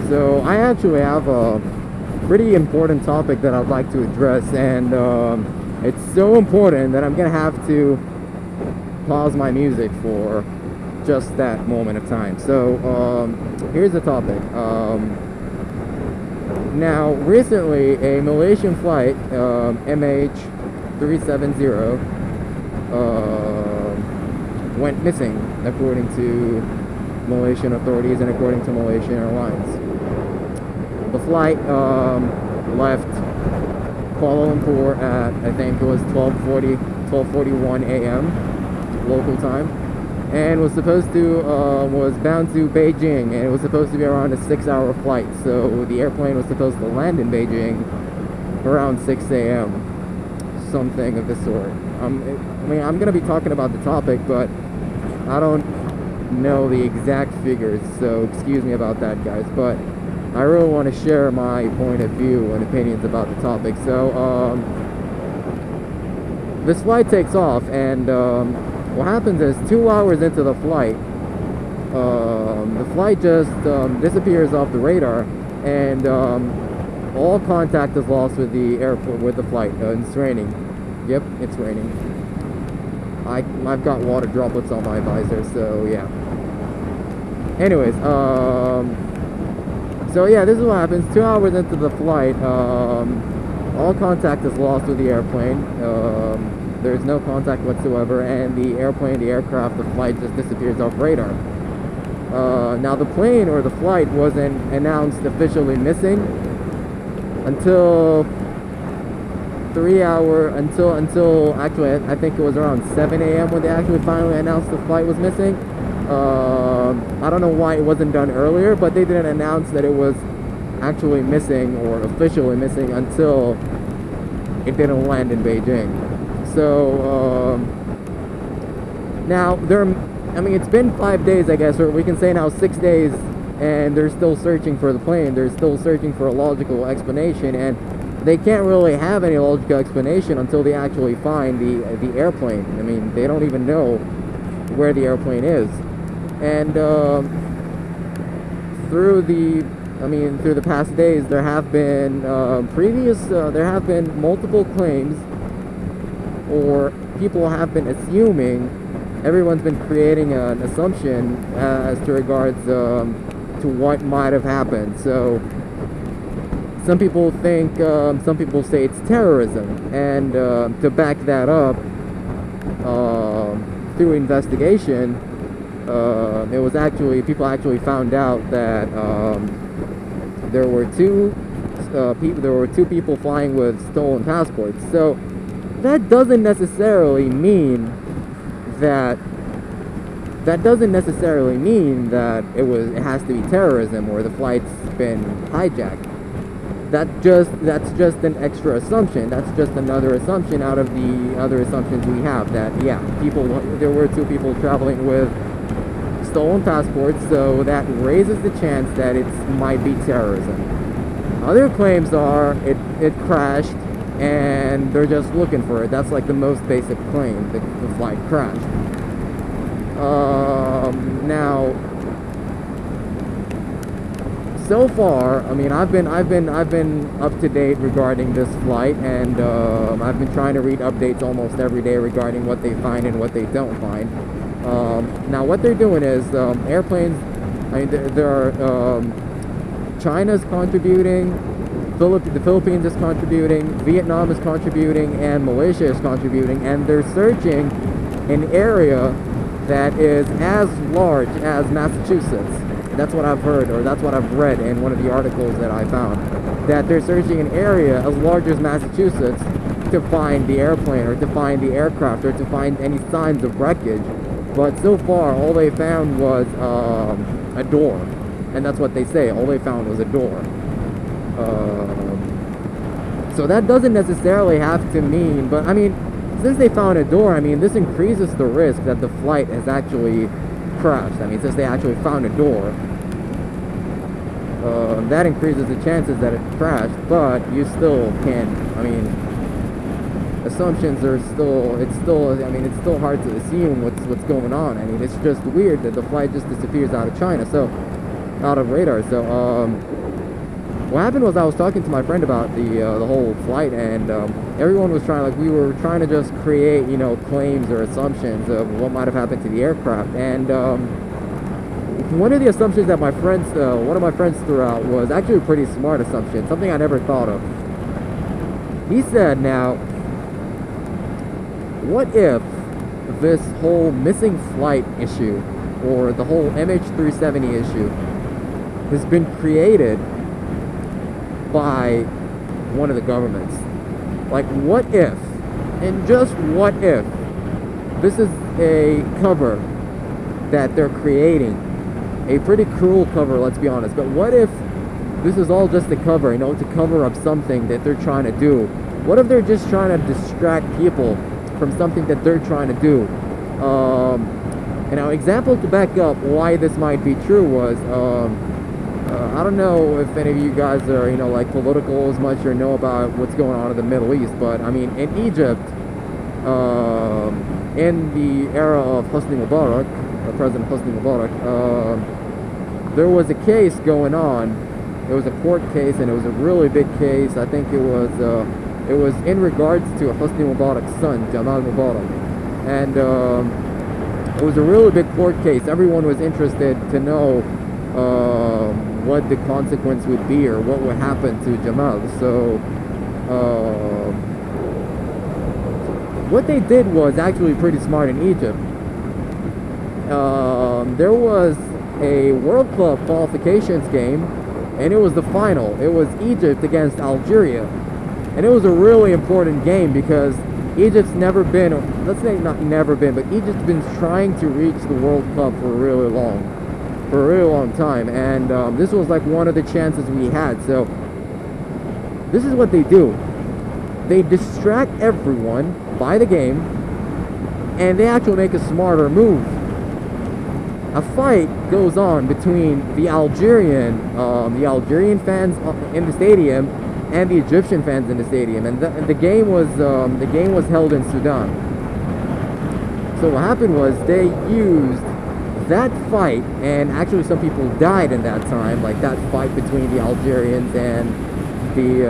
So I actually have a pretty important topic that I'd like to address, and it's so important that I'm gonna have to pause my music for just that moment of time. So here's the topic. Now, recently, a Malaysian flight, MH370, went missing, according to Malaysian authorities and according to Malaysian Airlines. The flight left Kuala Lumpur at, I think it was 12:41 a.m. local time, and was bound to Beijing, and it was supposed to be around a 6-hour flight. So the airplane was supposed to land in Beijing around 6 a.m. something of the sort. I mean, I'm gonna be talking about the topic, but I don't know the exact figures, so excuse me about that, guys. But I really want to share my point of view and opinions about the topic. So this flight takes off, and what happens is 2 hours into the flight just disappears off the radar, and all contact is lost with the airport, with the flight. It's raining. Yep, it's raining. I've got water droplets on my visor, so yeah. Anyways, so yeah, this is what happens. 2 hours into the flight, all contact is lost with the airplane. There's no contact whatsoever, and the aircraft, the flight just disappears off radar. Now the plane or the flight wasn't announced officially missing until until actually I think it was around 7 a.m. when they actually finally announced the flight was missing. I don't know why it wasn't done earlier, but they didn't announce that it was actually missing or officially missing until it didn't land in Beijing. So now I mean, it's been 5 days, I guess, or we can say now 6 days, and they're still searching for the plane. They're still searching for a logical explanation, and they can't really have any logical explanation until they actually find the airplane. I mean, they don't even know where the airplane is. And through the past days, there have been multiple claims, or people have been assuming, everyone's been creating an assumption as to regards to what might have happened. So some people say it's terrorism, and to back that up, through investigation, people actually found out that there were two people flying with stolen passports. So that doesn't necessarily mean that it has to be terrorism or the flight's been hijacked. That's just an extra assumption. That's just another assumption out of the other assumptions we have, that there were two people traveling with stolen passports, so that raises the chance that it might be terrorism. Other claims are it crashed and they're just looking for it. That's like the most basic claim, the flight crashed. Now, so far, I mean, I've been up to date regarding this flight, and I've been trying to read updates almost every day regarding what they find and what they don't find. Now, what they're doing is airplanes. I mean, there are China's contributing, the Philippines is contributing, Vietnam is contributing, and Malaysia is contributing, and they're searching an area that is as large as Massachusetts. That's what I've heard, or that's what I've read in one of the articles that I found, that they're searching an area as large as Massachusetts to find the airplane, or to find the aircraft, or to find any signs of wreckage. But so far, all they found was a door, and that's what they say. All they found was a door. So that doesn't necessarily have to mean, but I mean, since they found a door, I mean, this increases the risk that the flight has actually crashed. I mean, since they actually found a door, that increases the chances that it crashed. But you still can't, I mean, assumptions are still, it's still hard to assume what's going on. I mean, it's just weird that the flight just disappears out of China, so out of radar. So what happened was I was talking to my friend about the whole flight, and everyone was trying, like, we were trying to just create, you know, claims or assumptions of what might have happened to the aircraft. And one of the assumptions that my friends, one of my friends threw out was actually a pretty smart assumption, something I never thought of. He said, now, what if this whole missing flight issue, or the whole MH370 issue, has been created by one of the governments? Like, what if, and just what if, this is a cover that they're creating, a pretty cruel cover, let's be honest, but what if this is all just a cover, you know, to cover up something that they're trying to do? What if they're just trying to distract people from something that they're trying to do? And now, example to back up why this might be true was, I don't know if any of you guys are, you know, like, political as much or know about what's going on in the Middle East, but I mean, in Egypt, in the era of Hosni Mubarak, President Hosni Mubarak, there was a case going on. It was a court case, and it was a really big case. I think it was in regards to Hosni Mubarak's son, Jamal Mubarak, and it was a really big court case. Everyone was interested to know what the consequence would be, or what would happen to Jamal. So what they did was actually pretty smart in Egypt. There was a World Club qualifications game, and it was the final. It was Egypt against Algeria, and it was a really important game because Egypt's never been, let's say not never been, but Egypt's been trying to reach the World Cup for a really long time, and this was like one of the chances we had. So this is what they do. They distract everyone by the game, and they actually make a smarter move. A fight goes on between the Algerian fans in the stadium and the Egyptian fans in the stadium, and the game was held in Sudan. So what happened was they used that fight, and actually some people died in that time, like that fight between the Algerians and the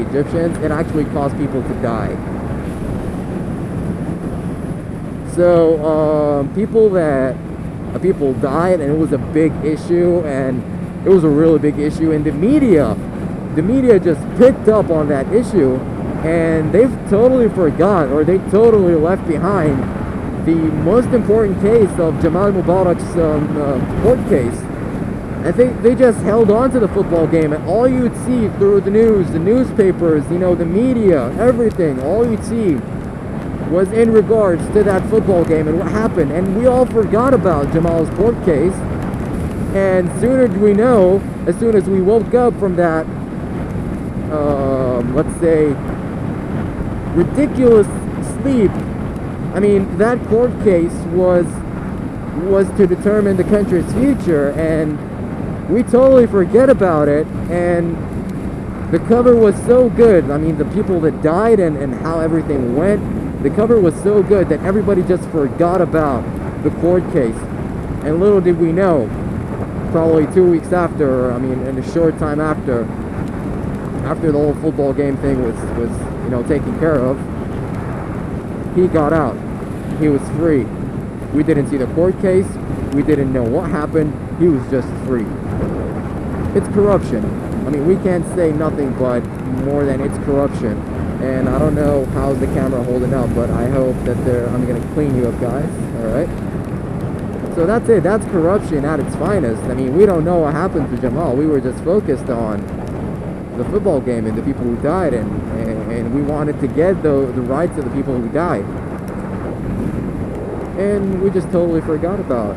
Egyptians. It actually caused people to die. So people died, and it was a big issue, and it was a really big issue, and the media just picked up on that issue, and they've totally forgot, or they totally left behind the most important case of Jamal Mubarak's court case. I think they just held on to the football game, and all you'd see through the news, the newspapers, you know, the media, everything, all you'd see was in regards to that football game and what happened. And we all forgot about Jamal's court case, and sooner do we know, as soon as we woke up from that, let's say, ridiculous sleep, I mean, that court case was to determine the country's future, and we totally forget about it. And the cover was so good. I mean, the people that died and how everything went, the cover was so good that everybody just forgot about the court case. And little did we know, probably 2 weeks after, I mean, in a short time after the whole football game thing was you know, taken care of, he got out. He was free. We didn't see the court case. We didn't know what happened. He was just free. It's corruption. I mean, we can't say nothing but more than it's corruption. And I don't know how's the camera holding up, but I hope that I'm going to clean you up, guys. Alright? So that's it. That's corruption at its finest. I mean, we don't know what happened to Jamal. We were just focused on the football game and the people who died, and we wanted to get the rights of the people who died. And we just totally forgot about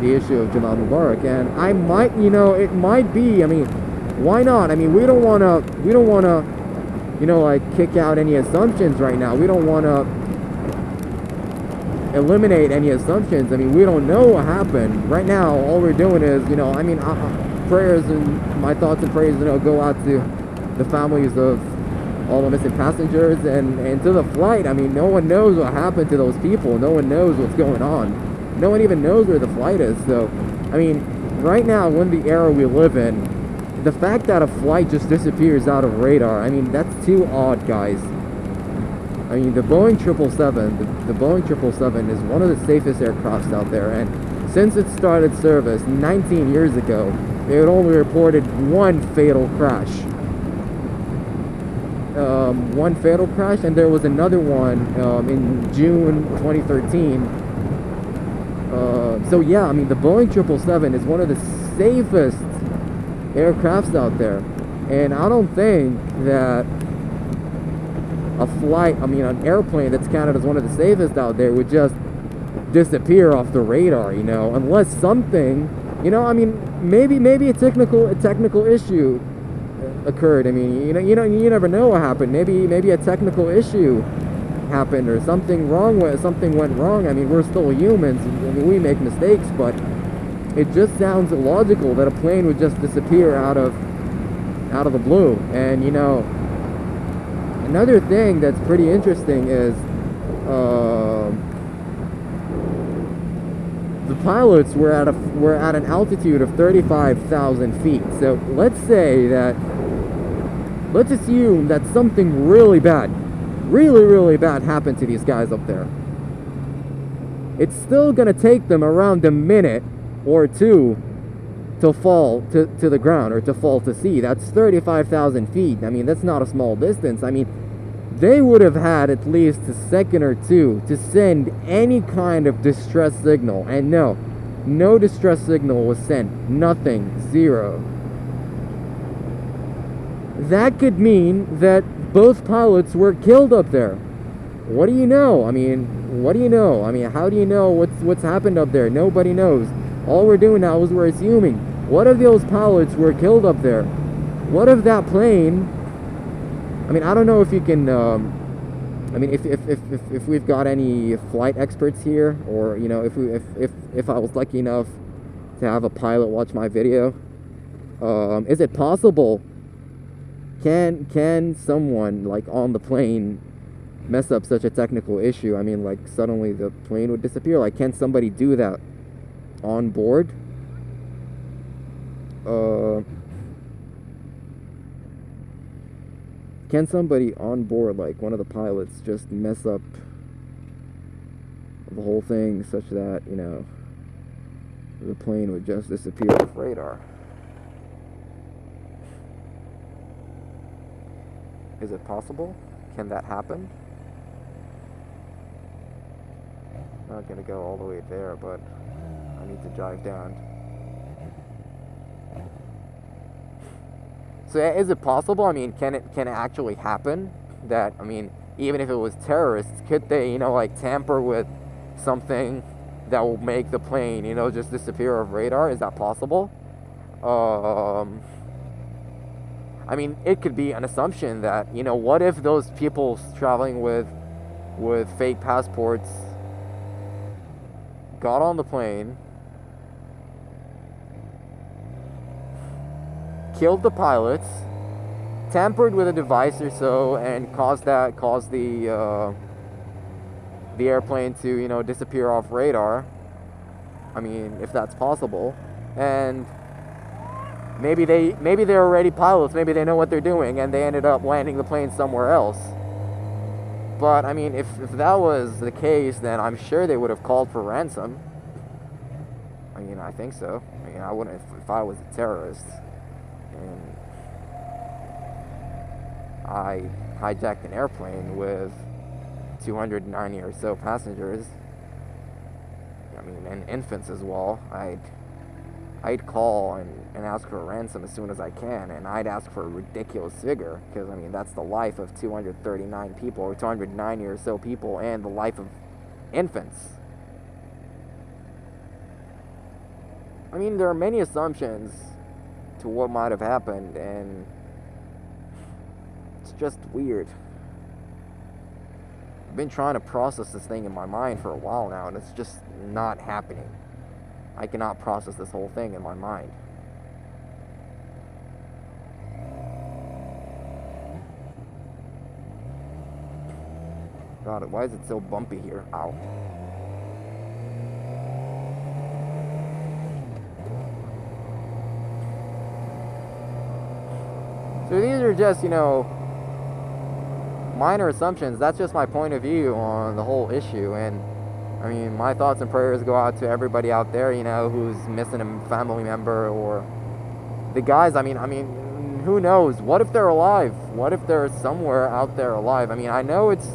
the issue of Jamal Mubarak. And I might, you know, it might be, I mean, why not? I mean, we don't want to, you know, like, kick out any assumptions right now. We don't want to eliminate any assumptions. I mean, we don't know what happened. Right now, all we're doing is, you know, I mean, prayers and my thoughts and prayers, you know, go out to the families of all the missing passengers and to the flight. I mean, no one knows what happened to those people. No one knows what's going on. No one even knows where the flight is. So I mean, right now, in the era we live in, the fact that a flight just disappears out of radar, I mean, that's too odd, guys. I mean, the Boeing 777, the Boeing 777 is one of the safest aircrafts out there, and since it started service 19 years ago, it had only reported one fatal crash. One fatal crash, and there was another one in June 2013. So yeah, I mean, the Boeing 777 is one of the safest aircrafts out there, and I don't think that a flight, I mean, an airplane that's counted as one of the safest out there would just disappear off the radar, you know, unless something, you know, I mean, maybe a technical issue occurred. I mean, you never know what happened. Maybe a technical issue happened, or something went wrong. I mean, we're still humans. I mean, we make mistakes, but it just sounds illogical that a plane would just disappear out of the blue. And you know, another thing that's pretty interesting is the pilots were at an altitude of 35,000 feet. So let's assume that something really bad happened to these guys up there. It's still gonna take them around a minute or two to fall to the ground, or to fall to sea. That's 35,000 feet. I mean, that's not a small distance. I mean, they would have had at least a second or two to send any kind of distress signal, and no distress signal was sent. Nothing. Zero. That could mean that both pilots were killed up there. What do you know? I mean, what do you know? I mean, how do you know what's happened up there? Nobody knows. All we're doing now is we're assuming. What if those pilots were killed up there? What if that plane... I mean, I don't know if you can... I mean, if we've got any flight experts here, or, you know, if I was lucky enough to have a pilot watch my video, is it possible... Can someone, like, on the plane mess up such a technical issue? I mean, like, suddenly the plane would disappear. Like, can somebody do that on board? Can somebody on board, like one of the pilots, just mess up the whole thing such that, you know, the plane would just disappear off radar? Is it possible? Can that happen? I'm not gonna go all the way there, but I need to drive down. So is it possible? I mean, can it actually happen? That, I mean, even if it was terrorists, could they, you know, like, tamper with something that will make the plane, you know, just disappear off radar? Is that possible? I mean, it could be an assumption that, you know, what if those people traveling with fake passports got on the plane, killed the pilots, tampered with a device or so, and caused the airplane to, you know, disappear off radar? I mean, if that's possible. And maybe they're already pilots, maybe they know what they're doing, and they ended up landing the plane somewhere else. But I mean, if that was the case, then I'm sure they would have called for ransom. I mean, I think so. I mean, I wouldn't if I was a terrorist and I hijacked an airplane with 290 or so passengers. I mean, and infants as well. I'd call and ask for a ransom as soon as I can, and I'd ask for a ridiculous figure, because I mean, that's the life of 239 people, or 290 or so people, and the life of infants. I mean, there are many assumptions to what might have happened, and it's just weird. I've been trying to process this thing in my mind for a while now, and it's just not happening. I cannot process this whole thing in my mind. God, why is it so bumpy here? Ow. So these are just, you know, minor assumptions. That's just my point of view on the whole issue. And I mean, my thoughts and prayers go out to everybody out there, you know, who's missing a family member, or the guys. I mean, who knows? What if they're alive? What if they're somewhere out there alive? I mean, I know it's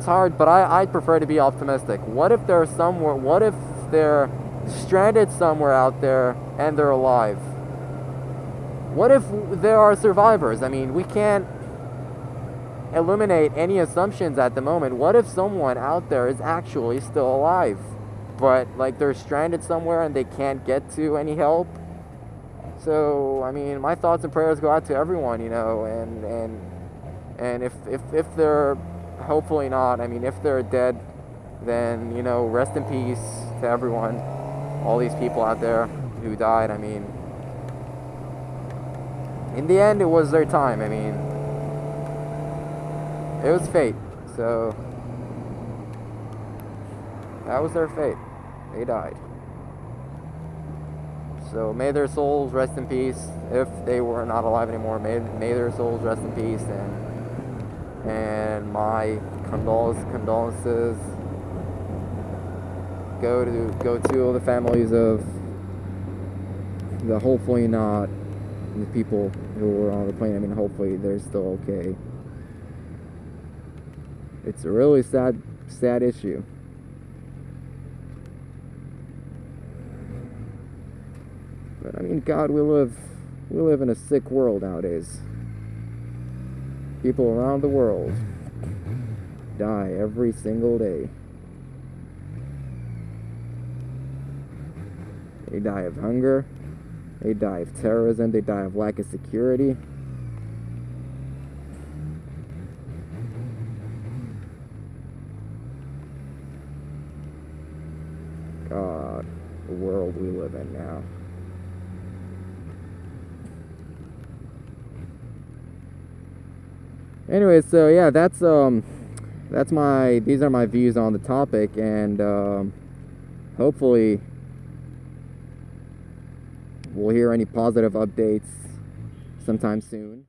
hard, but I prefer to be optimistic. What if they're somewhere? What if they're stranded somewhere out there and they're alive? What if there are survivors? I mean, we can't eliminate any assumptions at the moment. What if someone out there is actually still alive, but like they're stranded somewhere and they can't get to any help? So I mean, my thoughts and prayers go out to everyone, you know, and if they're, hopefully not, I mean, if they're dead, then, you know, rest in peace to everyone, all these people out there who died. I mean, in the end, it was their time. I mean, it was fate. So that was their fate. They died. So may their souls rest in peace. If they were not alive anymore, may their souls rest in peace. And my condolences go to the families of the, hopefully not, the people who were on the plane. I mean, hopefully they're still okay. It's a really sad issue. But I mean, God, we live in a sick world nowadays. People around the world die every single day. They die of hunger, they die of terrorism, they die of lack of security. God, the world we live in now. Anyway, so yeah, these are my views on the topic, and hopefully we'll hear any positive updates sometime soon.